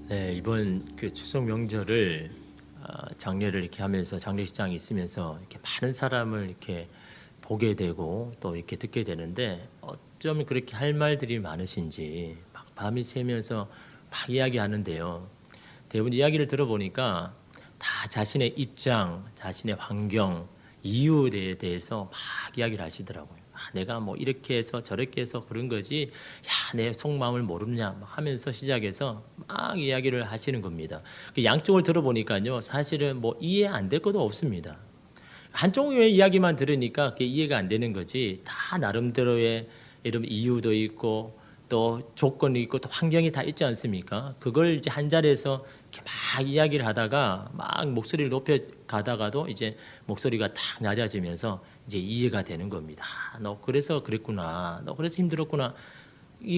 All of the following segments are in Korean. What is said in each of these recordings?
네, 이번 그 추석 명절을 장례를 이렇게 하면서 장례식장에 있으면서 이렇게 많은 사람을 이렇게 보게 되고 또 이렇게 듣게 되는데 어쩌면 그렇게 할 말들이 많으신지 막 밤이 새면서 막 이야기하는데요. 대부분 이야기를 들어보니까 다 자신의 입장, 자신의 환경, 이유에 대해서 막 이야기를 하시더라고요. 내가 뭐 이렇게 해서 저렇게 해서 그런 거지, 야, 내 속마음을 모르냐 막 하면서 시작해서 막 이야기를 하시는 겁니다. 그 양쪽을 들어보니까요, 사실은 뭐 이해 안 될 것도 없습니다. 한쪽의 이야기만 들으니까 그게 이해가 안 되는 거지, 다 나름대로의 이런 이유도 있고 또 조건이 있고 또 환경이 다 있지 않습니까? 그걸 이제 한 자리에서 이렇게 막 이야기를 하다가 막 목소리를 높여 가다가도 이제 목소리가 딱 낮아지면서 이제 이해가 되는 겁니다. 너 그래서 그랬구나. 너 그래서 힘들었구나.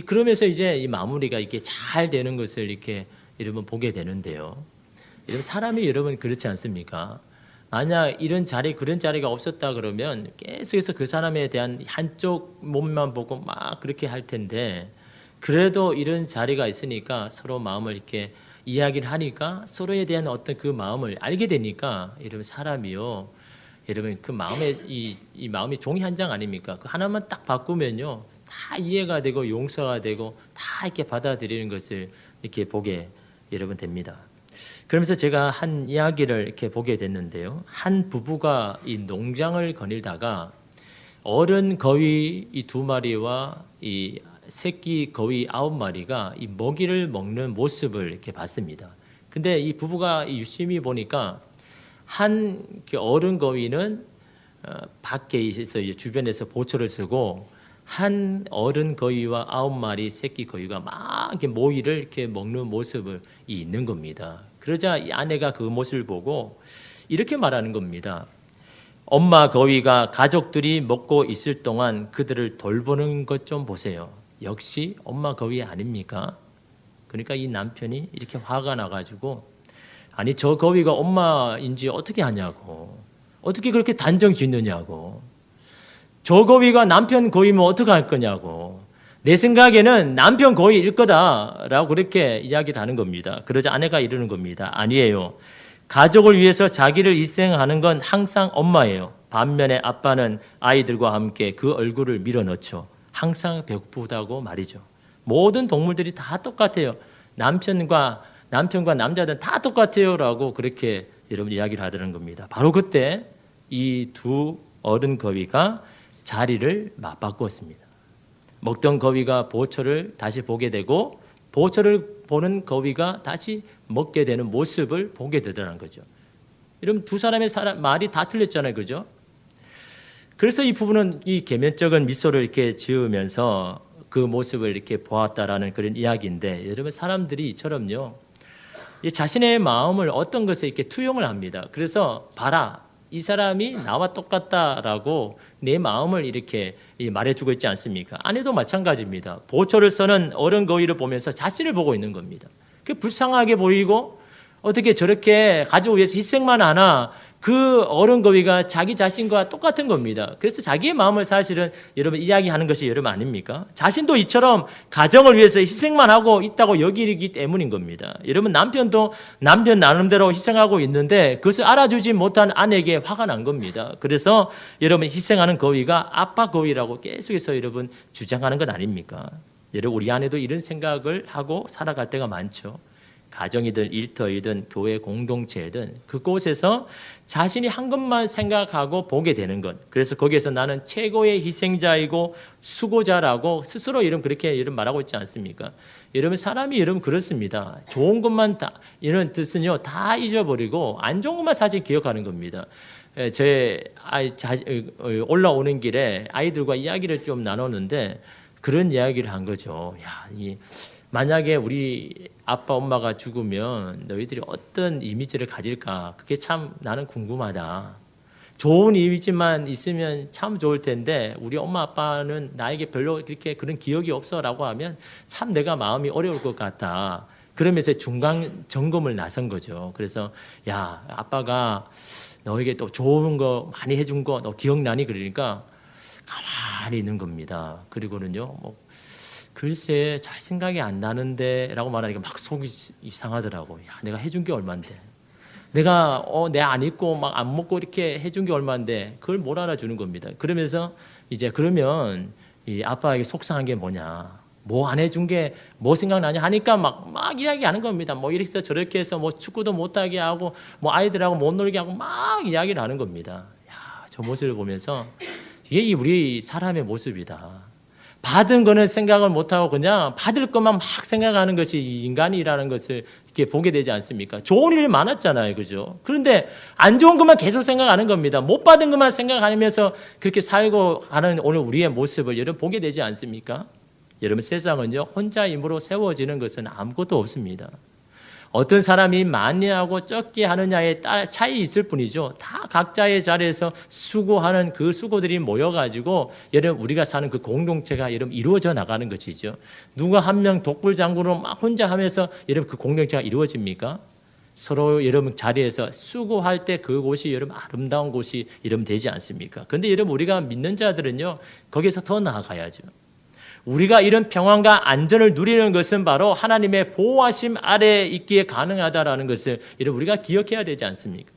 그러면서 이제 이 마무리가 이렇게 잘 되는 것을 이렇게 여러분 보게 되는데요. 여러분 사람이 여러분 그렇지 않습니까? 만약 이런 자리 그런 자리가 없었다 그러면 계속해서 그 사람에 대한 한쪽 몸만 보고 막 그렇게 할 텐데, 그래도 이런 자리가 있으니까 서로 마음을 이렇게 이야기를 하니까 서로에 대한 어떤 그 마음을 알게 되니까, 여러분 사람이요, 여러분 그 마음의 이 마음이 종이 한 장 아닙니까? 그 하나만 딱 바꾸면요 다 이해가 되고 용서가 되고 다 이렇게 받아들이는 것을 이렇게 보게 여러분 됩니다. 그러면서 제가 한 이야기를 이렇게 보게 됐는데요. 한 부부가 이 농장을 거닐다가 어른 거위 이 2마리와 이 새끼 거위 9마리가 이 먹이를 먹는 모습을 이렇게 봤습니다. 근데 이 부부가 유심히 보니까 한 어른 거위는 밖에 있어서 주변에서 보초를 쓰고, 한 어른 거위와 9마리 새끼 거위가 막 이렇게 모이를 이렇게 먹는 모습을 있는 겁니다. 그러자 이 아내가 그 모습을 보고 이렇게 말하는 겁니다. 엄마 거위가 가족들이 먹고 있을 동안 그들을 돌보는 것 좀 보세요. 역시 엄마 거위 아닙니까? 그러니까 이 남편이 이렇게 화가 나가지고, 아니 저 거위가 엄마인지 어떻게 하냐고, 어떻게 그렇게 단정 짓느냐고, 저 거위가 남편 거위면 어떡할 거냐고, 내 생각에는 남편 거위일 거다라고 그렇게 이야기를 하는 겁니다. 그러자 아내가 이러는 겁니다. 아니에요. 가족을 위해서 자기를 희생하는 건 항상 엄마예요. 반면에 아빠는 아이들과 함께 그 얼굴을 밀어넣죠. 항상 배고프다고 말이죠. 모든 동물들이 다 똑같아요. 남편과 남자들은 다 똑같아요라고 그렇게 여러분 이야기를 하더라는 겁니다. 바로 그때 이 2 어른 거위가 자리를 맞바꾸었습니다. 먹던 거위가 보초를 다시 보게 되고, 보초를 보는 거위가 다시 먹게 되는 모습을 보게 되더라는 거죠. 이러면 두 사람의 말이 다 틀렸잖아요, 그죠? 그래서 이 부부는 이 계면적인 미소를 이렇게 지으면서 그 모습을 이렇게 보았다라는 그런 이야기인데, 여러분 사람들이 이처럼요, 자신의 마음을 어떤 것에 이렇게 투영을 합니다. 그래서 봐라, 이 사람이 나와 똑같다라고 내 마음을 이렇게 말해주고 있지 않습니까? 아내도 마찬가지입니다. 보초를 서는 어른 거위를 보면서 자신을 보고 있는 겁니다. 그 불쌍하게 보이고, 어떻게 저렇게 가족을 위해서 희생만 하나, 그 어른 거위가 자기 자신과 똑같은 겁니다. 그래서 자기의 마음을 사실은 여러분 이야기하는 것이 여러분 아닙니까? 자신도 이처럼 가정을 위해서 희생만 하고 있다고 여기기 때문인 겁니다. 여러분 남편도 남편 나름대로 희생하고 있는데 그것을 알아주지 못한 아내에게 화가 난 겁니다. 그래서 여러분 희생하는 거위가 아빠 거위라고 계속해서 여러분 주장하는 건 아닙니까? 여러분 우리 아내도 이런 생각을 하고 살아갈 때가 많죠. 가정이든 일터이든 교회 공동체이든 그곳에서 자신이 한 것만 생각하고 보게 되는 것. 그래서 거기에서 나는 최고의 희생자이고 수고자라고 스스로 그렇게 말하고 있지 않습니까? 여러분 사람이 여러분 그렇습니다. 좋은 것만 다 이런 뜻은요 다 잊어버리고 안 좋은 것만 사실 기억하는 겁니다. 제 올라오는 길에 아이들과 이야기를 좀 나눴는데 그런 이야기를 한 거죠. 야, 만약에 우리 아빠 엄마가 죽으면 너희들이 어떤 이미지를 가질까? 그게 참 나는 궁금하다. 좋은 이미지만 있으면 참 좋을 텐데 우리 엄마 아빠는 나에게 별로 그렇게 그런 기억이 없어라고 하면 참 내가 마음이 어려울 것 같다. 그러면서 중간 점검을 나선 거죠. 그래서 야, 아빠가 너에게 또 좋은 거 많이 해준 거 너 기억나니? 그러니까 가만히 있는 겁니다. 그리고는요, 글쎄 잘 생각이 안 나는데 라고 말하니까 막 속이 이상하더라고. 야, 내가 해준 게 얼만데, 내가 내 안 입고 막 안 먹고 이렇게 해준 게 얼만데 그걸 못 알아주는 겁니다. 그러면서 이제 그러면 이 아빠에게 속상한 게 뭐냐, 뭐 안 해준 게 뭐 생각나냐 하니까 막 이야기하는 겁니다. 뭐 이렇게 해서 저렇게 해서 뭐 축구도 못하게 하고 뭐 아이들하고 못 놀게 하고 막 이야기를 하는 겁니다. 야, 저 모습을 보면서 이게 우리 사람의 모습이다. 받은 거는 생각을 못하고 그냥 받을 것만 막 생각하는 것이 인간이라는 것을 이렇게 보게 되지 않습니까? 좋은 일이 많았잖아요. 그죠? 그런데 안 좋은 것만 계속 생각하는 겁니다. 못 받은 것만 생각하면서 그렇게 살고 가는 오늘 우리의 모습을 여러분 보게 되지 않습니까? 여러분, 세상은요, 혼자 힘으로 세워지는 것은 아무것도 없습니다. 어떤 사람이 많이 하고 적게 하느냐에 따라 차이 있을 뿐이죠. 다 각자의 자리에서 수고하는 그 수고들이 모여가지고 여러분 우리가 사는 그 공동체가 여러분 이루어져 나가는 것이죠. 누가 한 명 독불장군으로 막 혼자 하면서 여러분 그 공동체가 이루어집니까? 서로 여러분 자리에서 수고할 때 그곳이 여러분 아름다운 곳이 여러분 되지 않습니까? 그런데 여러분 우리가 믿는 자들은요, 거기서 더 나아가야죠. 우리가 이런 평안과 안전을 누리는 것은 바로 하나님의 보호하심 아래에 있기에 가능하다라는 것을 여러분 우리가 기억해야 되지 않습니까?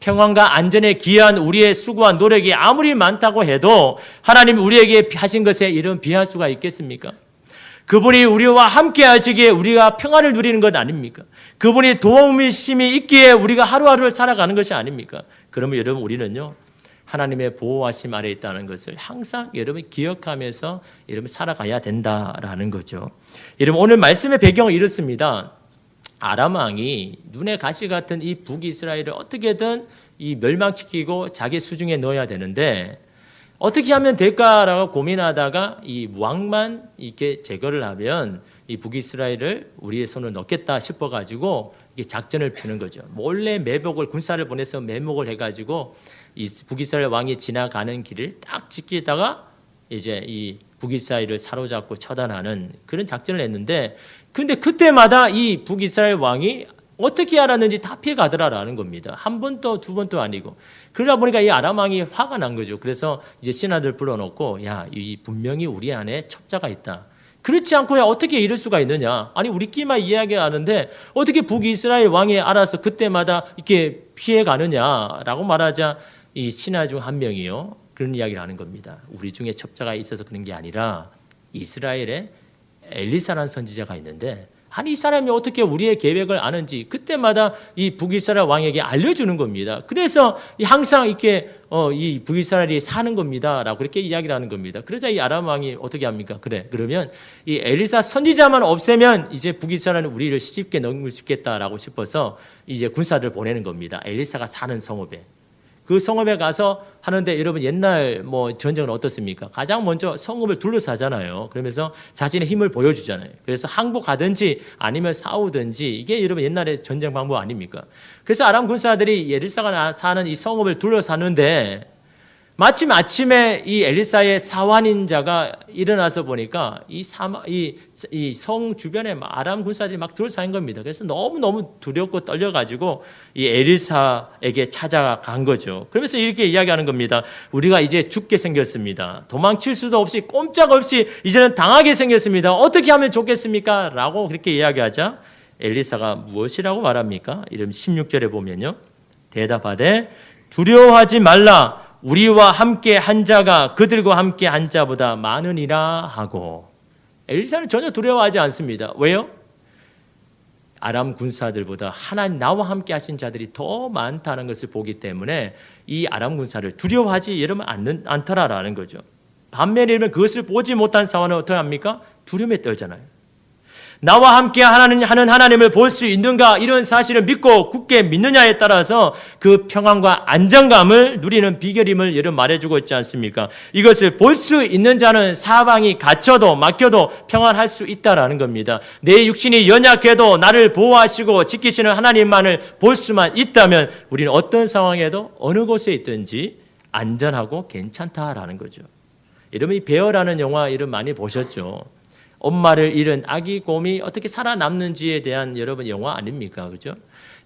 평안과 안전에 기여한 우리의 수고와 노력이 아무리 많다고 해도 하나님이 우리에게 하신 것에 이런 비할 수가 있겠습니까? 그분이 우리와 함께 하시기에 우리가 평안을 누리는 것 아닙니까? 그분이 도움이심이 있기에 우리가 하루하루를 살아가는 것이 아닙니까? 그러면 여러분 우리는요, 하나님의 보호하심 아래에 있다는 것을 항상 여러분 기억하면서 여러분 살아가야 된다라는 거죠. 여러분 오늘 말씀의 배경은 이렇습니다. 아람 왕이 눈에 가시 같은 이 북이스라엘을 어떻게든 이 멸망시키고 자기 수중에 넣어야 되는데 어떻게 하면 될까라고 고민하다가 이 왕만 이렇게 제거를 하면 이 북이스라엘을 우리의 손을 넣겠다 싶어가지고 이게 작전을 펴는 거죠. 몰래 매복을 군사를 보내서 매복을 해가지고 이 북이스라엘 왕이 지나가는 길을 딱 지키다가 이제 이 북이스라엘을 사로잡고 처단하는 그런 작전을 했는데, 근데 그때마다 이 북이스라엘 왕이 어떻게 알았는지 다 피해가더라라는 겁니다. 한 번도 두 번도 아니고. 그러다 보니까 이 아람 왕이 화가 난 거죠. 그래서 이제 신하들 불러놓고, 야, 이 분명히 우리 안에 첩자가 있다. 그렇지 않고 어떻게 이럴 수가 있느냐. 아니 우리끼리만 이야기하는데 어떻게 북이스라엘 왕이 알아서 그때마다 이렇게 피해가느냐라고 말하자 이 신하 중 한 명이요, 그런 이야기를 하는 겁니다. 우리 중에 첩자가 있어서 그런 게 아니라 이스라엘에 엘리사라는 선지자가 있는데, 아니 이 사람이 어떻게 우리의 계획을 아는지 그때마다 이 북이스라엘 왕에게 알려주는 겁니다. 그래서 항상 이렇게 이 북이스라엘이 사는 겁니다라고 그렇게 이야기를 하는 겁니다. 그러자 이 아람 왕이 어떻게 합니까? 그래, 그러면 이 엘리사 선지자만 없애면 이제 북이스라엘은 우리를 쉽게 넘길 수 있겠다라고 싶어서 이제 군사들을 보내는 겁니다. 엘리사가 사는 성읍에. 그 성읍에 가서 하는데 여러분 옛날 뭐 전쟁은 어떻습니까? 가장 먼저 성읍을 둘러싸잖아요. 그러면서 자신의 힘을 보여주잖아요. 그래서 항복하든지 아니면 싸우든지, 이게 여러분 옛날의 전쟁 방법 아닙니까? 그래서 아람 군사들이 엘리사가 사는 이 성읍을 둘러쌌는데 마침 아침에 이 엘리사의 사환인 자가 일어나서 보니까 이 성 주변에 아람 군사들이 막 둘러싸인 겁니다. 그래서 너무너무 두렵고 떨려가지고 이 엘리사에게 찾아간 거죠. 그러면서 이렇게 이야기하는 겁니다. 우리가 이제 죽게 생겼습니다. 도망칠 수도 없이 꼼짝없이 이제는 당하게 생겼습니다. 어떻게 하면 좋겠습니까? 라고 그렇게 이야기하자 엘리사가 무엇이라고 말합니까? 이름 16절에 보면요, 대답하되 두려워하지 말라. 우리와 함께 한 자가 그들과 함께 한 자보다 많으니라 하고. 엘리사는 전혀 두려워하지 않습니다. 왜요? 아람 군사들보다 하나님 나와 함께 하신 자들이 더 많다는 것을 보기 때문에 이 아람 군사를 두려워하지 이러면 않더라라는 거죠. 반면에 그것을 보지 못한 사원은 어떻게 합니까? 두려움에 떨잖아요. 나와 함께 하는 하나님을 볼 수 있는가, 이런 사실을 믿고 굳게 믿느냐에 따라서 그 평안과 안정감을 누리는 비결임을 여러분 말해주고 있지 않습니까? 이것을 볼 수 있는 자는 사방이 갇혀도 막혀도 평안할 수 있다라는 겁니다. 내 육신이 연약해도 나를 보호하시고 지키시는 하나님만을 볼 수만 있다면 우리는 어떤 상황에도 어느 곳에 있든지 안전하고 괜찮다라는 거죠. 여러분 이 베어라는 영화 여러분 많이 보셨죠? 엄마를 잃은 아기 곰이 어떻게 살아남는지에 대한 여러분 영화 아닙니까? 그죠?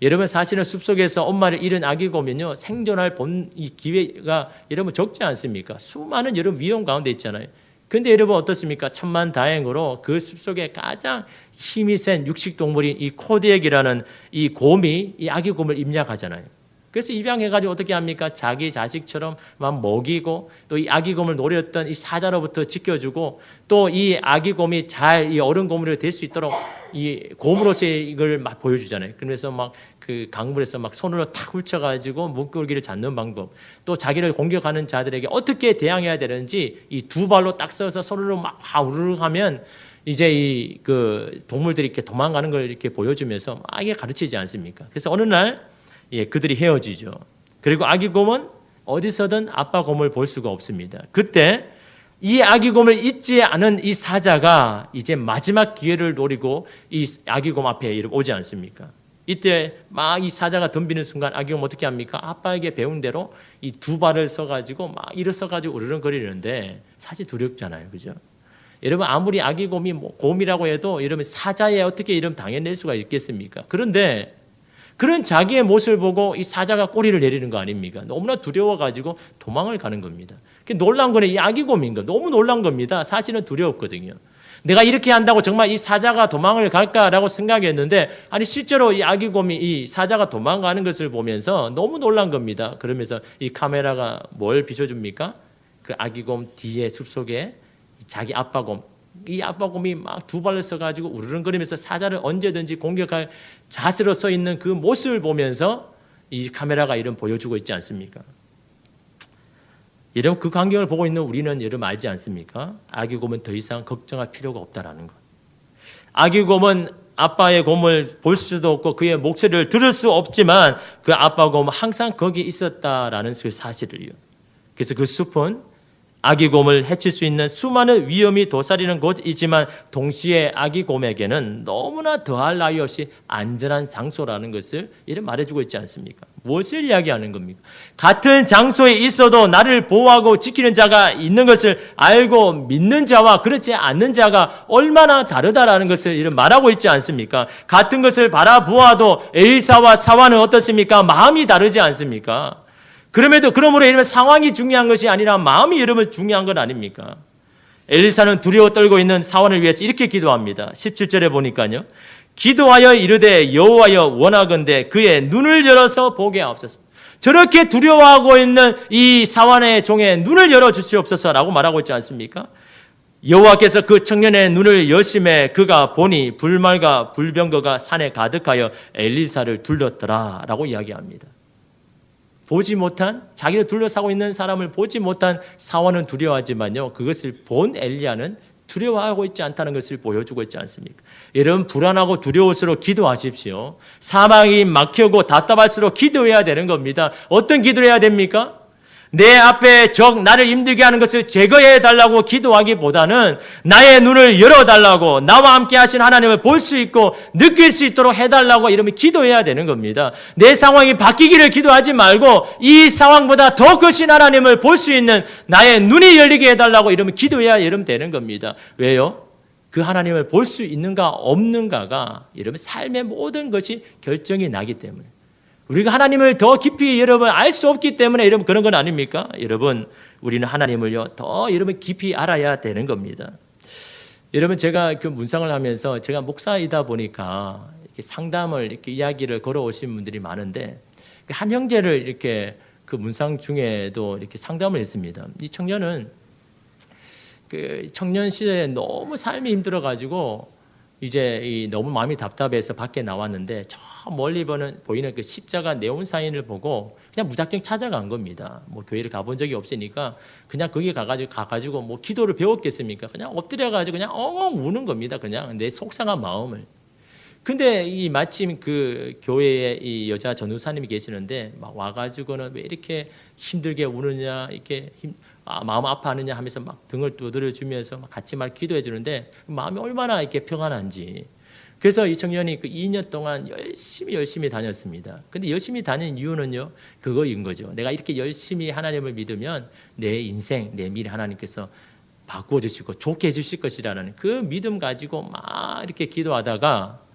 여러분 사실은 숲속에서 엄마를 잃은 아기 곰은요, 생존할 이 기회가 여러분 적지 않습니까? 수많은 여러분 위험 가운데 있잖아요. 근데 여러분 어떻습니까? 천만다행으로 그 숲속에 가장 힘이 센 육식동물인 이 코디액이라는 이 곰이 이 아기 곰을 입양하잖아요. 그래서 입양해가지고 어떻게 합니까? 자기 자식처럼 막 먹이고 또 이 아기 곰을 노렸던 이 사자로부터 지켜주고 또 이 아기 곰이 잘 이 어른 곰으로 될 수 있도록 이 곰으로서 이걸 막 보여주잖아요. 그래서 막 그 강물에서 막 손으로 탁 훑혀가지고 물고기를 잡는 방법, 또 자기를 공격하는 자들에게 어떻게 대항해야 되는지 이 두 발로 딱 서서 손으로 막 우르르 하면 이제 이 그 동물들이 이렇게 도망가는 걸 이렇게 보여주면서 막 이게 가르치지 않습니까? 그래서 어느 날 그들이 헤어지죠. 그리고 아기 곰은 어디서든 아빠 곰을 볼 수가 없습니다. 그때 이 아기 곰을 잊지 않은 이 사자가 이제 마지막 기회를 노리고 이 아기 곰 앞에 오지 않습니까? 이때 막 이 사자가 덤비는 순간 아기 곰 어떻게 합니까? 아빠에게 배운 대로 이 두 발을 써가지고 막 일어서가지고 으르렁거리는데 사실 두렵잖아요. 그죠? 여러분 아무리 아기 곰이 곰이라고 해도 여러분 사자에 어떻게 이름 당해낼 수가 있겠습니까? 그런데 그런 자기의 모습을 보고 이 사자가 꼬리를 내리는 거 아닙니까? 너무나 두려워가지고 도망을 가는 겁니다. 놀란 거는 이 아기 곰인 거 너무 놀란 겁니다. 사실은 두려웠거든요. 내가 이렇게 한다고 정말 이 사자가 도망을 갈까라고 생각했는데 아니 실제로 이 아기 곰이 이 사자가 도망가는 것을 보면서 너무 놀란 겁니다. 그러면서 이 카메라가 뭘 비춰줍니까? 그 아기 곰 뒤에 숲속에 자기 아빠 곰, 이 아빠 곰이 막 두 발을 써가지고 우르릉거리면서 사자를 언제든지 공격할 자세로 서 있는 그 모습을 보면서 이 카메라가 이런 보여주고 있지 않습니까? 여러분 그 광경을 보고 있는 우리는 여러분 알지 않습니까? 아기 곰은 더 이상 걱정할 필요가 없다라는 것. 아기 곰은 아빠의 곰을 볼 수도 없고 그의 목소리를 들을 수 없지만 그 아빠 곰은 항상 거기에 있었다라는 그 사실을요. 그래서 그 숲은 아기 곰을 해칠 수 있는 수많은 위험이 도사리는 곳이지만 동시에 아기 곰에게는 너무나 더할 나위 없이 안전한 장소라는 것을 이런 말해주고 있지 않습니까? 무엇을 이야기하는 겁니까? 같은 장소에 있어도 나를 보호하고 지키는 자가 있는 것을 알고 믿는 자와 그렇지 않는 자가 얼마나 다르다라는 것을 이런 말하고 있지 않습니까? 같은 것을 바라보아도 엘리사와 사와는 어떻습니까? 마음이 다르지 않습니까? 그러므로 이러면 상황이 중요한 것이 아니라 마음이 여러분 중요한 건 아닙니까? 엘리사는 두려워 떨고 있는 사원을 위해서 이렇게 기도합니다. 17절에 보니까요. 기도하여 이르되 여호와여 원하건대 그의 눈을 열어서 보게 하옵소서. 저렇게 두려워하고 있는 이 사원의 종의 눈을 열어 주시옵소서라고 말하고 있지 않습니까? 여호와께서 그 청년의 눈을 여심해 그가 보니 불말과 불병거가 산에 가득하여 엘리사를 둘렀더라라고 이야기합니다. 보지 못한 자기를 둘러싸고 있는 사람을 보지 못한 사원은 두려워하지만요. 그것을 본 엘리야는 두려워하고 있지 않다는 것을 보여주고 있지 않습니까? 여러분 불안하고 두려울수록 기도하십시오. 사망이 막히고 답답할수록 기도해야 되는 겁니다. 어떤 기도를 해야 됩니까? 내 앞에 적 나를 힘들게 하는 것을 제거해 달라고 기도하기보다는 나의 눈을 열어달라고 나와 함께 하신 하나님을 볼 수 있고 느낄 수 있도록 해달라고 이러면 기도해야 되는 겁니다. 내 상황이 바뀌기를 기도하지 말고 이 상황보다 더 크신 하나님을 볼 수 있는 나의 눈이 열리게 해달라고 이러면 기도해야 이러면 되는 겁니다. 왜요? 그 하나님을 볼 수 있는가 없는가가 여러분 삶의 모든 것이 결정이 나기 때문에 우리가 하나님을 더 깊이 여러분 알 수 없기 때문에 여러분 그런 건 아닙니까? 여러분 우리는 하나님을요 더 여러분 깊이 알아야 되는 겁니다. 여러분 제가 그 문상을 하면서 제가 목사이다 보니까 이렇게 상담을 이렇게 이야기를 걸어오신 분들이 많은데 한 형제를 이렇게 그 문상 중에도 이렇게 상담을 했습니다. 이 청년은 그 청년 시절에 너무 삶이 힘들어가지고 이제 너무 마음이 답답해서 밖에 나왔는데 저 멀리 보이는 그 십자가 네온사인을 보고 그냥 무작정 찾아간 겁니다. 뭐 교회를 가본 적이 없으니까 그냥 거기 가가지고 뭐 기도를 배웠겠습니까? 그냥 엎드려가지고 그냥 엉엉 우는 겁니다. 그냥 내 속상한 마음을. 근데 이 마침 그 교회에 이 여자 전도사님이 계시는데 막 와가지고는 왜 이렇게 힘들게 우느냐 이렇게 마음 아파하느냐 하면서 막 등을 두드려 주면서 같이 막 기도해 주는데 마음이 얼마나 이렇게 평안한지. 그래서 이 청년이 그 2년 동안 열심히 다녔습니다. 근데 열심히 다닌 이유는요 그거인 거죠. 내가 이렇게 열심히 하나님을 믿으면 내 인생, 내 미래 하나님께서 바꾸어 주시고 좋게 해 주실 것이라는 그 믿음 가지고 막 이렇게 기도하다가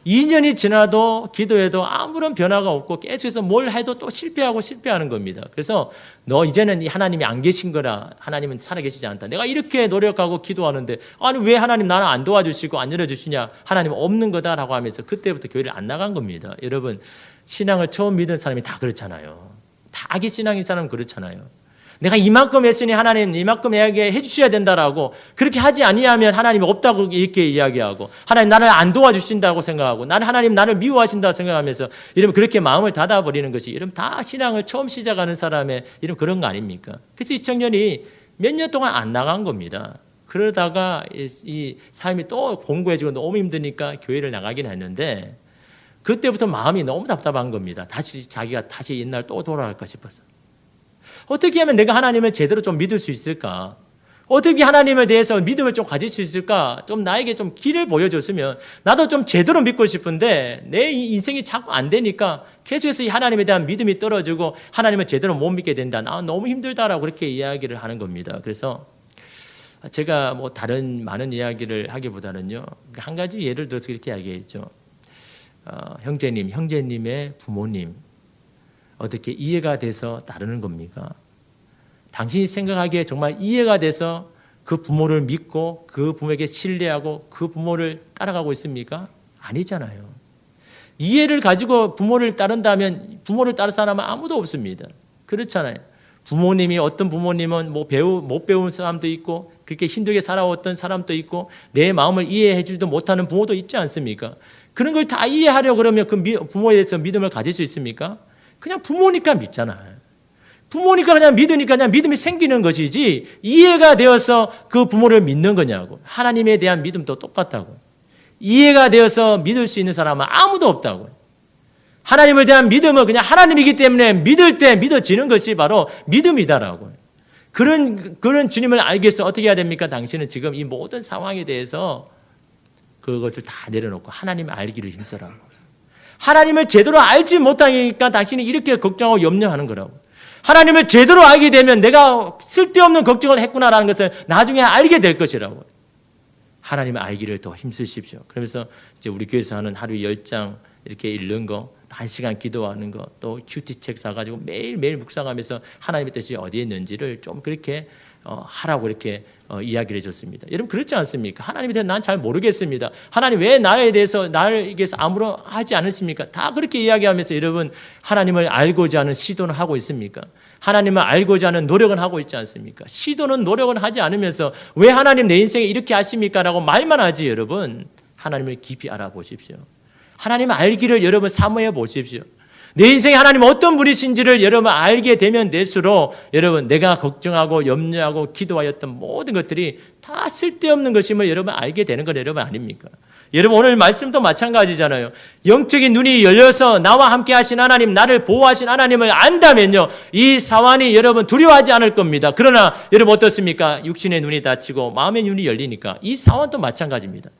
2년이 지나도 기도해도 아무런 변화가 없고 계속해서 뭘 해도 또 실패하는 겁니다. 그래서 너 이제는 하나님이 안 계신 거라, 하나님은 살아계시지 않다. 내가 이렇게 노력하고 기도하는데 아니 왜 하나님 나는 안 도와주시고 안 열어주시냐, 하나님 없는 거다라고 하면서 그때부터 교회를 안 나간 겁니다. 여러분, 신앙을 처음 믿은 사람이 다 그렇잖아요. 다 악의 신앙인 사람은 그렇잖아요. 내가 이만큼 했으니 하나님 이만큼 내게 해주셔야 된다라고, 그렇게 하지 아니하면 하나님이 없다고 이렇게 이야기하고, 하나님 나를 안 도와주신다고 생각하고, 하나님 나를 미워하신다고 생각하면서 이러면 그렇게 마음을 닫아버리는 것이, 이러면 다 신앙을 처음 시작하는 사람의 이런 그런 거 아닙니까? 그래서 이 청년이 몇 년 동안 안 나간 겁니다. 그러다가 이 삶이 또 공고해지고 너무 힘드니까 교회를 나가긴 했는데, 그때부터 마음이 너무 답답한 겁니다. 자기가 다시 옛날 또 돌아갈까 싶어서. 어떻게 하면 내가 하나님을 제대로 좀 믿을 수 있을까? 어떻게 하나님에 대해서 믿음을 좀 가질 수 있을까? 좀 나에게 좀 길을 보여줬으면 나도 좀 제대로 믿고 싶은데 내 인생이 자꾸 안 되니까 계속해서 이 하나님에 대한 믿음이 떨어지고 하나님을 제대로 못 믿게 된다. 나 너무 힘들다라고 그렇게 이야기를 하는 겁니다. 그래서 제가 뭐 다른 많은 이야기를 하기보다는요, 한 가지 예를 들어서 이렇게 이야기했죠. 형제님의 부모님 어떻게 이해가 돼서 따르는 겁니까? 당신이 생각하기에 정말 이해가 돼서 그 부모를 믿고 그 부모에게 신뢰하고 그 부모를 따라가고 있습니까? 아니잖아요. 이해를 가지고 부모를 따른다면 부모를 따를 사람은 아무도 없습니다. 그렇잖아요. 부모님이, 어떤 부모님은 못 배운 사람도 있고 그렇게 힘들게 살아왔던 사람도 있고 내 마음을 이해해 주지도 못하는 부모도 있지 않습니까? 그런 걸 다 이해하려고 그러면 그 부모에 대해서 믿음을 가질 수 있습니까? 그냥 부모니까 믿잖아요. 부모니까 그냥 믿으니까 그냥 믿음이 생기는 것이지, 이해가 되어서 그 부모를 믿는 거냐고. 하나님에 대한 믿음도 똑같다고. 이해가 되어서 믿을 수 있는 사람은 아무도 없다고. 하나님을 대한 믿음은 그냥 하나님이기 때문에 믿을 때 믿어지는 것이 바로 믿음이다라고. 그런 주님을 알기 위해서 어떻게 해야 됩니까? 당신은 지금 이 모든 상황에 대해서 그것을 다 내려놓고 하나님을 알기를 힘써라고. 하나님을 제대로 알지 못하니까 당신이 이렇게 걱정하고 염려하는 거라고. 하나님을 제대로 알게 되면 내가 쓸데없는 걱정을 했구나라는 것을 나중에 알게 될 것이라고. 하나님을 알기를 더 힘쓰십시오. 그러면서 이제 우리 교회에서 하는 하루 10장 이렇게 읽는 거, 1시간 기도하는 거, 또 큐티책 사가지고 매일매일 묵상하면서 하나님의 뜻이 어디에 있는지를 좀 그렇게 하라고 이렇게 이야기를 해줬습니다. 여러분 그렇지 않습니까? 하나님에 대해 난 잘 모르겠습니다. 하나님 왜 나에 대해서 나에게서 아무런 하지 않으십니까? 다 그렇게 이야기하면서 여러분 하나님을 알고자 하는 시도는 하고 있습니까? 하나님을 알고자 하는 노력은 하고 있지 않습니까? 시도는 노력은 하지 않으면서 왜 하나님 내 인생에 이렇게 하십니까? 라고 말만 하지. 여러분 하나님을 깊이 알아보십시오. 하나님을 알기를 여러분 사모해 보십시오. 내 인생에 하나님 어떤 분이신지를 여러분 알게 되면 될수록 여러분 내가 걱정하고 염려하고 기도하였던 모든 것들이 다 쓸데없는 것임을 여러분 알게 되는 건 여러분 아닙니까? 여러분 오늘 말씀도 마찬가지잖아요. 영적인 눈이 열려서 나와 함께 하신 하나님, 나를 보호하신 하나님을 안다면요, 이 사환이 여러분 두려워하지 않을 겁니다. 그러나 여러분 어떻습니까? 육신의 눈이 닫히고 마음의 눈이 열리니까 이 사환도 마찬가지입니다.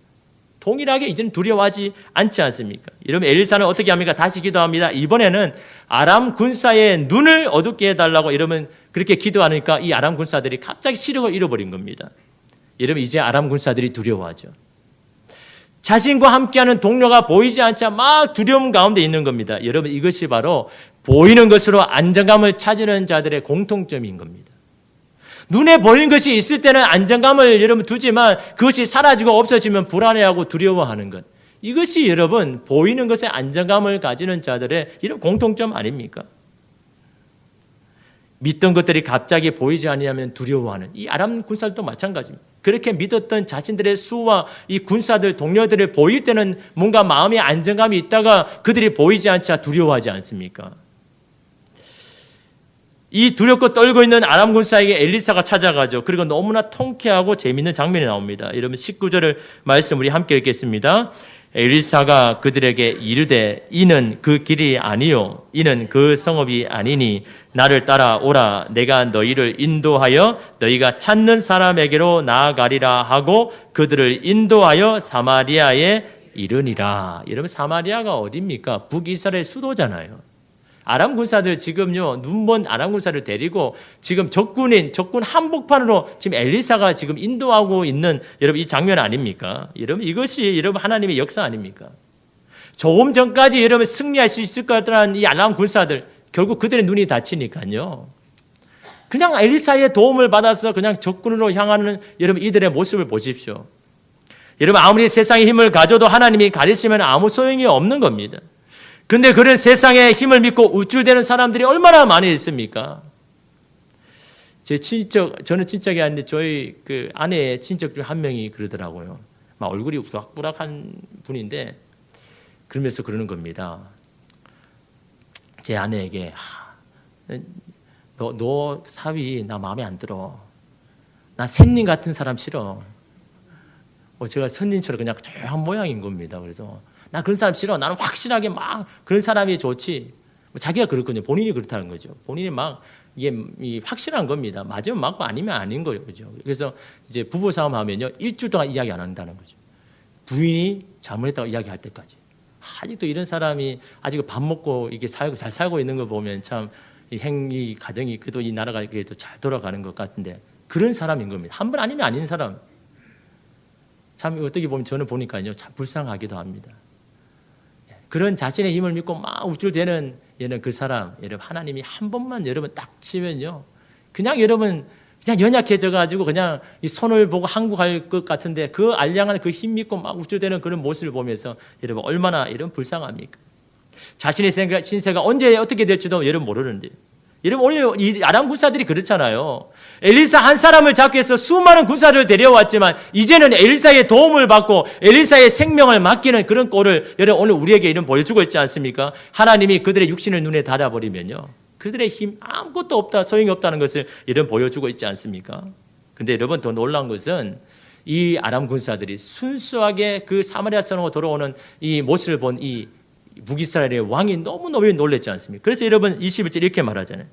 동일하게 이제는 두려워하지 않지 않습니까? 여러분 엘리사는 어떻게 합니까? 다시 기도합니다. 이번에는 아람 군사의 눈을 어둡게 해달라고 여러분 그렇게 기도하니까 이 아람 군사들이 갑자기 시력을 잃어버린 겁니다. 여러분 이제 아람 군사들이 두려워하죠. 자신과 함께하는 동료가 보이지 않자 막 두려움 가운데 있는 겁니다. 여러분 이것이 바로 보이는 것으로 안정감을 찾으는 자들의 공통점인 겁니다. 눈에 보이는 것이 있을 때는 안정감을 여러분 두지만 그것이 사라지고 없어지면 불안해하고 두려워하는 것. 이것이 여러분 보이는 것에 안정감을 가지는 자들의 이런 공통점 아닙니까? 믿던 것들이 갑자기 보이지 아니하면 두려워하는 이 아람 군사들도 마찬가지입니다. 그렇게 믿었던 자신들의 수와 이 군사들 동료들을 보일 때는 뭔가 마음의 안정감이 있다가 그들이 보이지 않자 두려워하지 않습니까? 이 두렵고 떨고 있는 아람 군사에게 엘리사가 찾아가죠. 그리고 너무나 통쾌하고 재미있는 장면이 나옵니다. 여러분 19절을 말씀 우리 함께 읽겠습니다. 엘리사가 그들에게 이르되 이는 그 길이 아니요 이는 그 성읍이 아니니 나를 따라오라. 내가 너희를 인도하여 너희가 찾는 사람에게로 나아가리라 하고 그들을 인도하여 사마리아에 이르니라. 여러분 사마리아가 어디입니까? 북이스라엘 수도잖아요. 아람 군사들 지금요 눈먼 아람 군사를 데리고 지금 적군 한복판으로 지금 엘리사가 지금 인도하고 있는 여러분 이 장면 아닙니까? 여러분 이것이 여러분 하나님의 역사 아닙니까? 조금 전까지 여러분 승리할 수 있을 거라는 이 아람 군사들, 결국 그들의 눈이 닫히니까요. 그냥 엘리사의 도움을 받아서 그냥 적군으로 향하는 여러분 이들의 모습을 보십시오. 여러분 아무리 세상의 힘을 가져도 하나님이 가리시면 아무 소용이 없는 겁니다. 근데 그런 세상의 힘을 믿고 우쭐대는 사람들이 얼마나 많이 있습니까? 저는 친척이 아닌데 저희 그 아내의 친척 중 한 명이 그러더라고요. 막 얼굴이 우락부락한 분인데 그러면서 그러는 겁니다. 제 아내에게 너 사위 나 마음에 안 들어. 나 선님 같은 사람 싫어. 제가 선님처럼 그냥 조용한 모양인 겁니다. 그래서 나 그런 사람 싫어. 나는 확실하게 막 그런 사람이 좋지. 자기가 그렇거든요. 본인이 그렇다는 거죠. 본인이 막 이게 확실한 겁니다. 맞으면 맞고 아니면 아닌 거예요. 그죠? 그래서 이제 부부 싸움 하면요. 일주일 동안 이야기 안 한다는 거죠. 부인이 잘못했다고 이야기할 때까지. 아직도 이런 사람이 아직 밥 먹고 이게 잘 살고 있는 거 보면 참 이 가정이 그래도 이 나라가 그래도 잘 돌아가는 것 같은데 그런 사람인 겁니다. 한 번 아니면 아닌 사람. 참 어떻게 보면 저는 보니까요. 참 불쌍하기도 합니다. 그런 자신의 힘을 믿고 막 우쭐대는 그 사람, 여러분 하나님이 한 번만 여러분 딱 치면요. 그냥 여러분 그냥 연약해져 가지고 그냥 이 손을 보고 항구할 것 같은데 그 알량한 그 힘 믿고 막 우쭐대는 그런 모습을 보면서 여러분 얼마나 이런 불쌍합니까? 자신의 신세가 언제 어떻게 될지도 여러분 모르는데 여러분 원래 이 아람 군사들이 그렇잖아요. 엘리사 한 사람을 잡기 위해서 수많은 군사를 데려왔지만 이제는 엘리사의 도움을 받고 엘리사의 생명을 맡기는 그런 꼴을 여러분 오늘 우리에게 이런 보여주고 있지 않습니까? 하나님이 그들의 육신을 눈에 닫아버리면요. 그들의 힘 아무것도 없다, 소용이 없다는 것을 이런 보여주고 있지 않습니까? 근데 여러분 더 놀라운 것은 이 아람 군사들이 순수하게 그 사마리아 성으로 돌아오는 이 모습을 본 이 북이스라엘의 왕이 너무너무 놀랬지 않습니까? 그래서 여러분 21절 이렇게 말하잖아요.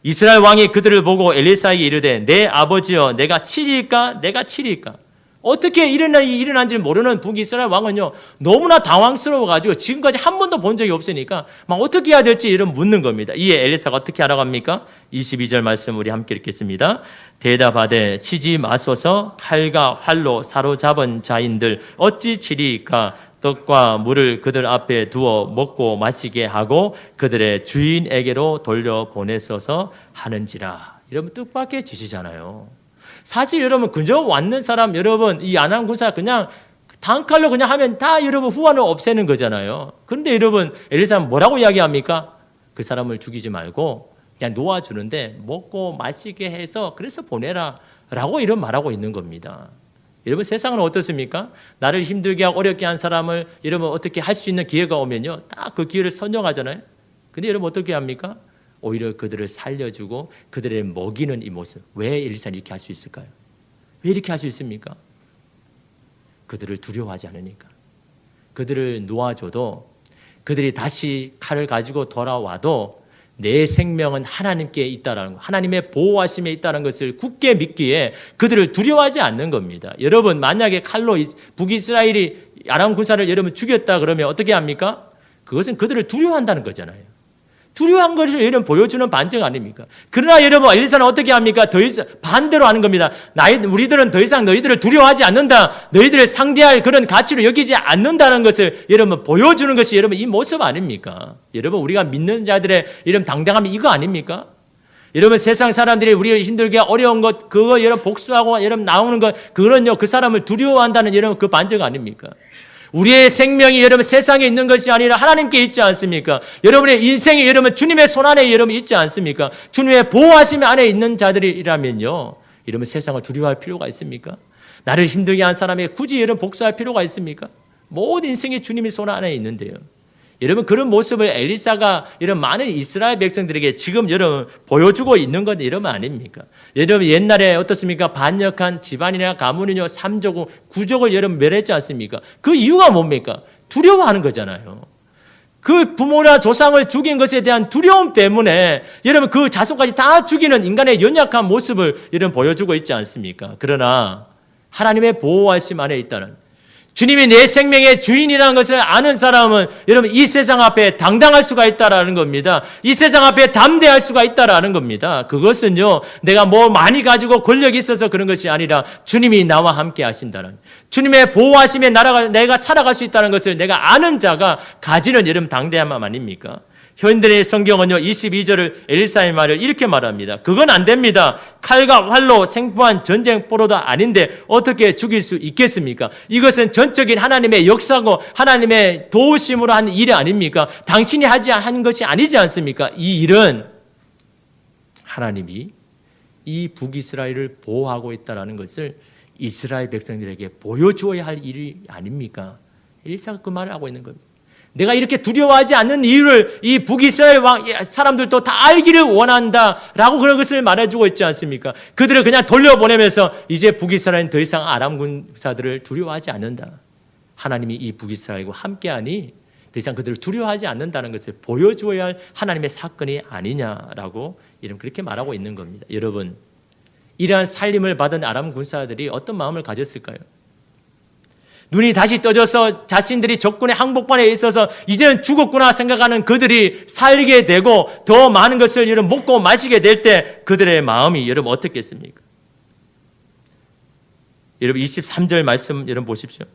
이스라엘 왕이 그들을 보고 엘리사에게 이르되 내 아버지여 내가 치리일까? 내가 치리일까? 어떻게 일어난지 모르는 북이스라엘 왕은요 너무나 당황스러워가지고 지금까지 한 번도 본 적이 없으니까 막 어떻게 해야 될지 이런 묻는 겁니다. 이에 엘리사가 어떻게 하라고 합니까? 22절 말씀 우리 함께 읽겠습니다. 대답하되 치지 마소서 칼과 활로 사로잡은 자인들 어찌 치리이까? 떡과 물을 그들 앞에 두어 먹고 마시게 하고 그들의 주인에게로 돌려보내소서 하는지라. 여러분 뜻밖의 짓이잖아요. 사실 여러분 그저 왔는 사람 여러분 이 아람 군사 그냥 단칼로 그냥 하면 다 여러분 후환을 없애는 거잖아요. 그런데 여러분 엘리사는 뭐라고 이야기합니까? 그 사람을 죽이지 말고 그냥 놓아주는데 먹고 마시게 해서 그래서 보내라 라고 이런 말하고 있는 겁니다. 여러분 세상은 어떻습니까? 나를 힘들게 하고 어렵게 한 사람을 여러분 어떻게 할 수 있는 기회가 오면요 딱 그 기회를 선정하잖아요. 근데 여러분 어떻게 합니까? 오히려 그들을 살려주고 그들을 먹이는 이 모습. 왜 엘리사는 이렇게 할 수 있을까요? 왜 이렇게 할 수 있습니까? 그들을 두려워하지 않으니까. 그들을 놓아줘도 그들이 다시 칼을 가지고 돌아와도 내 생명은 하나님께 있다라는 것, 하나님의 보호하심에 있다는 것을 굳게 믿기에 그들을 두려워하지 않는 겁니다. 여러분 만약에 칼로 북이스라엘이 아람 군사를 여러분 죽였다 그러면 어떻게 합니까? 그것은 그들을 두려워한다는 거잖아요. 두려워한 것을 여러분 보여주는 반증 아닙니까? 그러나 여러분 엘리사는 어떻게 합니까? 더 이상 반대로 하는 겁니다. 우리들은 더 이상 너희들을 두려워하지 않는다. 너희들을 상대할 그런 가치로 여기지 않는다는 것을 여러분 보여주는 것이 여러분 이 모습 아닙니까? 여러분 우리가 믿는 자들의 이런 당당함이 이거 아닙니까? 여러분 세상 사람들이 우리를 힘들게 어려운 것 그거 여러분 복수하고 여러분 나오는 것 그거는요 그 사람을 두려워한다는 여러분 그 반증 아닙니까? 우리의 생명이 여러분 세상에 있는 것이 아니라 하나님께 있지 않습니까? 여러분의 인생이 여러분 주님의 손안에 여러분 있지 않습니까? 주님의 보호하심 안에 있는 자들이라면요. 여러분 세상을 두려워할 필요가 있습니까? 나를 힘들게 한 사람에게 굳이 여러분 복수할 필요가 있습니까? 모든 인생이 주님의 손 안에 있는데요. 여러분 그런 모습을 엘리사가 이런 많은 이스라엘 백성들에게 지금 여러분 보여주고 있는 건 이러면 아닙니까? 여러분 옛날에 어떻습니까? 반역한 집안이나 가문이요 3족, 9족을 여러분 멸했지 않습니까? 그 이유가 뭡니까? 두려워하는 거잖아요. 그 부모나 조상을 죽인 것에 대한 두려움 때문에 여러분 그 자손까지 다 죽이는 인간의 연약한 모습을 여러분 보여주고 있지 않습니까? 그러나 하나님의 보호하심 안에 있다는 주님이 내 생명의 주인이라는 것을 아는 사람은 여러분 이 세상 앞에 당당할 수가 있다라는 겁니다. 이 세상 앞에 담대할 수가 있다라는 겁니다. 그것은요, 내가 뭐 많이 가지고 권력이 있어서 그런 것이 아니라 주님이 나와 함께 하신다는, 주님의 보호하심에 내가 살아갈 수 있다는 것을 내가 아는 자가 가지는 여러분 당대함 아닙니까? 현대의 성경은요 22절을 엘리사의 말을 이렇게 말합니다. 그건 안 됩니다. 칼과 활로 생포한 전쟁포로도 아닌데 어떻게 죽일 수 있겠습니까? 이것은 전적인 하나님의 역사고 하나님의 도우심으로 한 일이 아닙니까? 당신이 한 것이 아니지 않습니까? 이 일은 하나님이 이 북이스라엘을 보호하고 있다는 것을 이스라엘 백성들에게 보여주어야 할 일이 아닙니까? 엘리사가 그 말을 하고 있는 겁니다. 내가 이렇게 두려워하지 않는 이유를 이 북이스라엘 왕 사람들도 다 알기를 원한다라고 그런 것을 말해주고 있지 않습니까? 그들을 그냥 돌려보내면서 이제 북이스라엘은 더 이상 아람 군사들을 두려워하지 않는다. 하나님이 이 북이스라엘과 함께하니 더 이상 그들을 두려워하지 않는다는 것을 보여주어야 할 하나님의 사건이 아니냐라고 이런 그렇게 말하고 있는 겁니다. 여러분, 이러한 살림을 받은 아람 군사들이 어떤 마음을 가졌을까요? 눈이 다시 떠져서 자신들이 적군의 항복반에 있어서 이제는 죽었구나 생각하는 그들이 살게 되고 더 많은 것을 여러분 먹고 마시게 될 때 그들의 마음이 여러분 어떻겠습니까? 여러분 23절 말씀 여러분 보십시오.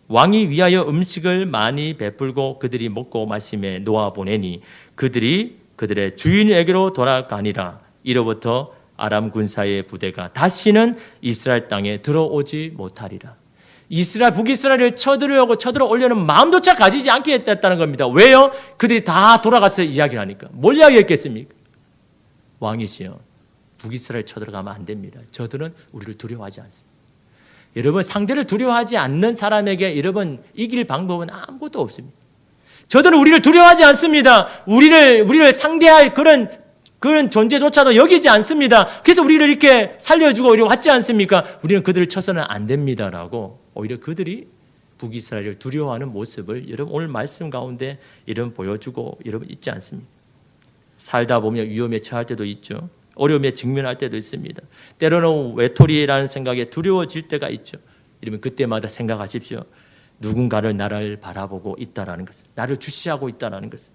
왕이 위하여 음식을 많이 베풀고 그들이 먹고 마심에 놓아 보내니 그들이 그들의 주인에게로 돌아가니라. 이로부터 아람 군사의 부대가 다시는 이스라엘 땅에 들어오지 못하리라. 북이스라엘을 쳐들어 오려는 마음조차 가지지 않게 했다는 겁니다. 왜요? 그들이 다 돌아가서 이야기를 하니까. 뭘 이야기했겠습니까? 왕이시여, 북이스라엘 쳐들어가면 안 됩니다. 저들은 우리를 두려워하지 않습니다. 여러분, 상대를 두려워하지 않는 사람에게 여러분 이길 방법은 아무것도 없습니다. 저들은 우리를 두려워하지 않습니다. 우리를 상대할 그런 존재조차도 여기지 않습니다. 그래서 우리를 이렇게 살려주고 이렇게 왔지 않습니까? 우리는 그들을 쳐서는 안 됩니다라고 오히려 그들이 북이스라엘을 두려워하는 모습을 여러분 오늘 말씀 가운데 이런 보여주고 여러분 있지 않습니까? 살다 보면 위험에 처할 때도 있죠. 어려움에 직면할 때도 있습니다. 때로는 외톨이라는 생각에 두려워질 때가 있죠. 이러면 그때마다 생각하십시오. 누군가를 나를 바라보고 있다라는 것을, 나를 주시하고 있다라는 것을.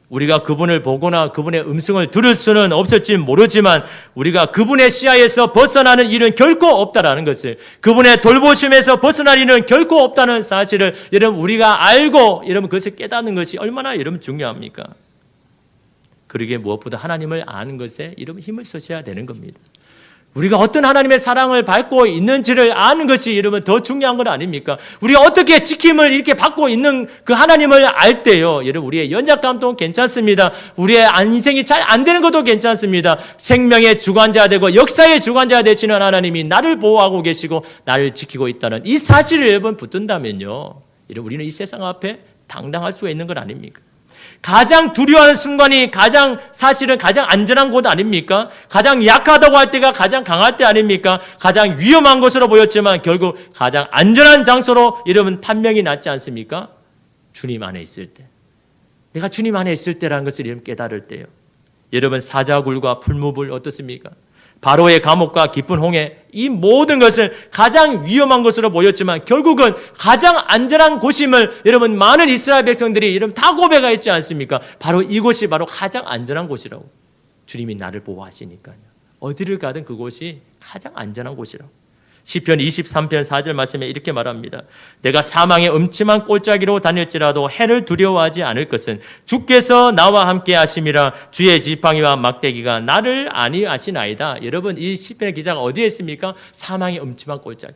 우리가 그분을 보거나 그분의 음성을 들을 수는 없을지 모르지만 우리가 그분의 시야에서 벗어나는 일은 결코 없다라는 것을, 그분의 돌보심에서 벗어날 일은 결코 없다는 사실을 여러분 우리가 알고 여러분 그것을 깨닫는 것이 얼마나 여러분 중요합니까? 그러기에 무엇보다 하나님을 아는 것에 여러분 힘을 쓰셔야 되는 겁니다. 우리가 어떤 하나님의 사랑을 받고 있는지를 아는 것이 여러분 더 중요한 건 아닙니까? 우리가 어떻게 지킴을 이렇게 받고 있는 그 하나님을 알 때요, 여러분 우리의 연약감도 괜찮습니다. 우리의 인생이 잘 안 되는 것도 괜찮습니다. 생명의 주관자 되고 역사의 주관자 되시는 하나님이 나를 보호하고 계시고 나를 지키고 있다는 이 사실을 여러분 붙든다면요, 여러분 우리는 이 세상 앞에 당당할 수가 있는 건 아닙니까? 가장 두려워하는 순간이 사실은 가장 안전한 곳 아닙니까? 가장 약하다고 할 때가 가장 강할 때 아닙니까? 가장 위험한 것으로 보였지만 결국 가장 안전한 장소로 여러분 판명이 났지 않습니까? 주님 안에 있을 때. 내가 주님 안에 있을 때라는 것을 여러분 깨달을 때요. 여러분 사자굴과 풀무불 어떻습니까? 바로의 감옥과 깊은 홍해, 이 모든 것을 가장 위험한 것으로 보였지만 결국은 가장 안전한 곳임을 여러분 많은 이스라엘 백성들이 여러분 다 고백하였지 않습니까? 바로 이곳이 바로 가장 안전한 곳이라고. 주님이 나를 보호하시니까요. 어디를 가든 그곳이 가장 안전한 곳이라고. 시편 23편 4절 말씀에 이렇게 말합니다. 내가 사망의 음침한 골짜기로 다닐지라도 해를 두려워하지 않을 것은 주께서 나와 함께 하심이라. 주의 지팡이와 막대기가 나를 안위하시나이다. 여러분 이 시편의 기자가 어디에 있습니까? 사망의 음침한 골짜기.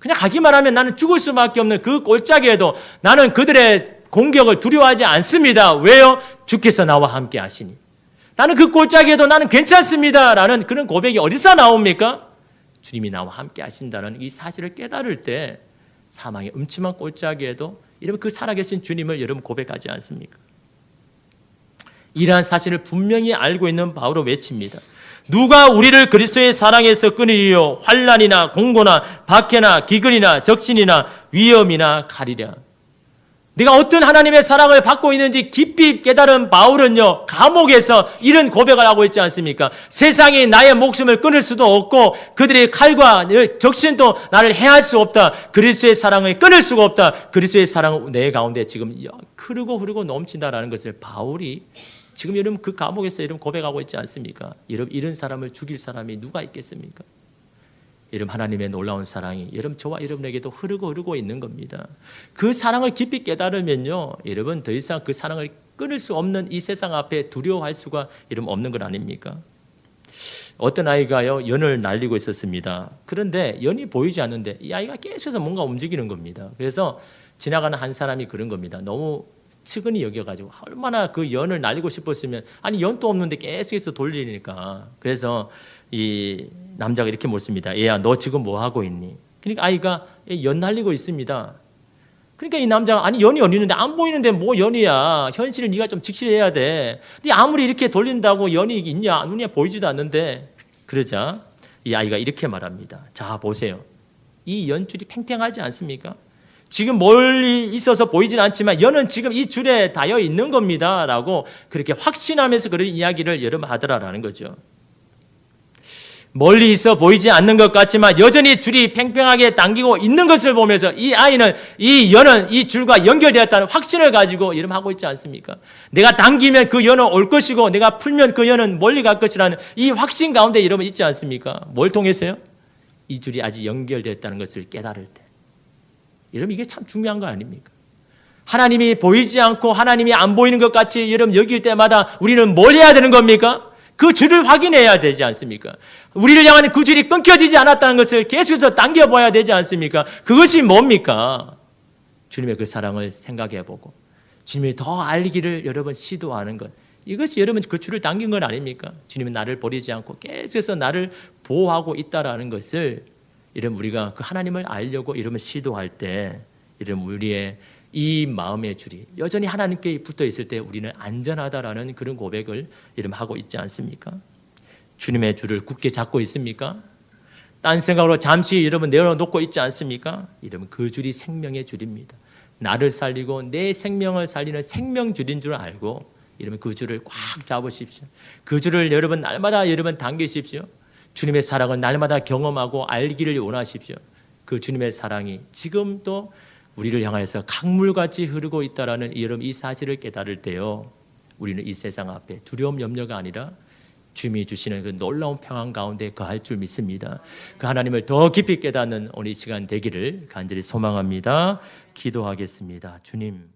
그냥 가기만 하면 나는 죽을 수밖에 없는 그 골짜기에도 나는 그들의 공격을 두려워하지 않습니다. 왜요? 주께서 나와 함께 하시니. 나는 그 골짜기에도 나는 괜찮습니다. 라는 그런 고백이 어디서 나옵니까? 주님이 나와 함께 하신다는 이 사실을 깨달을 때 사망의 음침한 골짜기에도 여러분 그 살아계신 주님을 여러분 고백하지 않습니까? 이러한 사실을 분명히 알고 있는 바울은 외칩니다. 누가 우리를 그리스도의 사랑에서 끊으리요? 환난이나 공고나 박해나 기근이나 적신이나 위험이나 칼이랴. 내가 어떤 하나님의 사랑을 받고 있는지 깊이 깨달은 바울은요, 감옥에서 이런 고백을 하고 있지 않습니까? 세상이 나의 목숨을 끊을 수도 없고 그들의 칼과 적신도 나를 해할 수 없다. 그리스도의 사랑을 끊을 수가 없다. 그리스도의 사랑은 내 가운데 지금 흐르고 넘친다라는 것을 바울이 지금 여러분 그 감옥에서 이런 고백하고 있지 않습니까? 여러분 이런 사람을 죽일 사람이 누가 있겠습니까? 여러분 하나님의 놀라운 사랑이 여러분 저와 여러분에게도 흐르고 있는 겁니다. 그 사랑을 깊이 깨달으면요, 여러분 더 이상 그 사랑을 끊을 수 없는 이 세상 앞에 두려워할 수가 여러분 없는 것 아닙니까? 어떤 아이가요 연을 날리고 있었습니다. 그런데 연이 보이지 않는데 이 아이가 계속해서 뭔가 움직이는 겁니다. 그래서 지나가는 한 사람이 그런 겁니다. 너무 측은히 여겨가지고 얼마나 그 연을 날리고 싶었으면, 아니 연도 없는데 계속해서 돌리니까. 그래서 이 남자가 이렇게 묻습니다. 얘야 너 지금 뭐 하고 있니? 그러니까 아이가 연 날리고 있습니다. 그러니까 이 남자가 아니 연이 어디 있는데 안 보이는데 뭐 연이야. 현실을 네가 좀 직시해야 돼. 네 아무리 이렇게 돌린다고 연이 있냐? 눈에 보이지도 않는데. 그러자 이 아이가 이렇게 말합니다. 자 보세요. 이 연줄이 팽팽하지 않습니까? 지금 멀리 있어서 보이진 않지만 연은 지금 이 줄에 닿여 있는 겁니다. 라고 그렇게 확신하면서 그런 이야기를 여러분 하더라라는 거죠. 멀리 있어 보이지 않는 것 같지만 여전히 줄이 팽팽하게 당기고 있는 것을 보면서 이 아이는 이 연은 이 줄과 연결되었다는 확신을 가지고 이름 하고 있지 않습니까? 내가 당기면 그 연은 올 것이고 내가 풀면 그 연은 멀리 갈 것이라는 이 확신 가운데 여러분 있지 않습니까? 뭘 통해서요? 이 줄이 아직 연결되었다는 것을 깨달을 때. 여러분 이게 참 중요한 거 아닙니까? 하나님이 보이지 않고 하나님이 안 보이는 것 같이 여러분 여길 때마다 우리는 뭘 해야 되는 겁니까? 그 줄을 확인해야 되지 않습니까? 우리를 향하는 그 줄이 끊겨지지 않았다는 것을 계속해서 당겨봐야 되지 않습니까? 그것이 뭡니까? 주님의 그 사랑을 생각해보고 주님을 더 알기를 여러분 시도하는 것. 이것이 여러분 그 줄을 당긴 건 아닙니까? 주님은 나를 버리지 않고 계속해서 나를 보호하고 있다라는 것을 이런 우리가 그 하나님을 알려고 이러면 시도할 때 이런 우리의 이 마음의 줄이 여전히 하나님께 붙어 있을 때 우리는 안전하다라는 그런 고백을 이러면 하고 있지 않습니까? 주님의 줄을 굳게 잡고 있습니까? 딴 생각으로 잠시 여러분 내려놓고 있지 않습니까? 이러면 그 줄이 생명의 줄입니다. 나를 살리고 내 생명을 살리는 생명줄인 줄 알고 이러면 그 줄을 꽉 잡으십시오. 그 줄을 여러분 날마다 여러분 당기십시오. 주님의 사랑을 날마다 경험하고 알기를 원하십시오. 그 주님의 사랑이 지금도 우리를 향해서 강물같이 흐르고 있다라는 여러분 이 사실을 깨달을 때요, 우리는 이 세상 앞에 두려움 염려가 아니라 주님이 주시는 그 놀라운 평안 가운데 거할 줄 믿습니다. 그 하나님을 더 깊이 깨닫는 오늘 이 시간 되기를 간절히 소망합니다. 기도하겠습니다. 주님.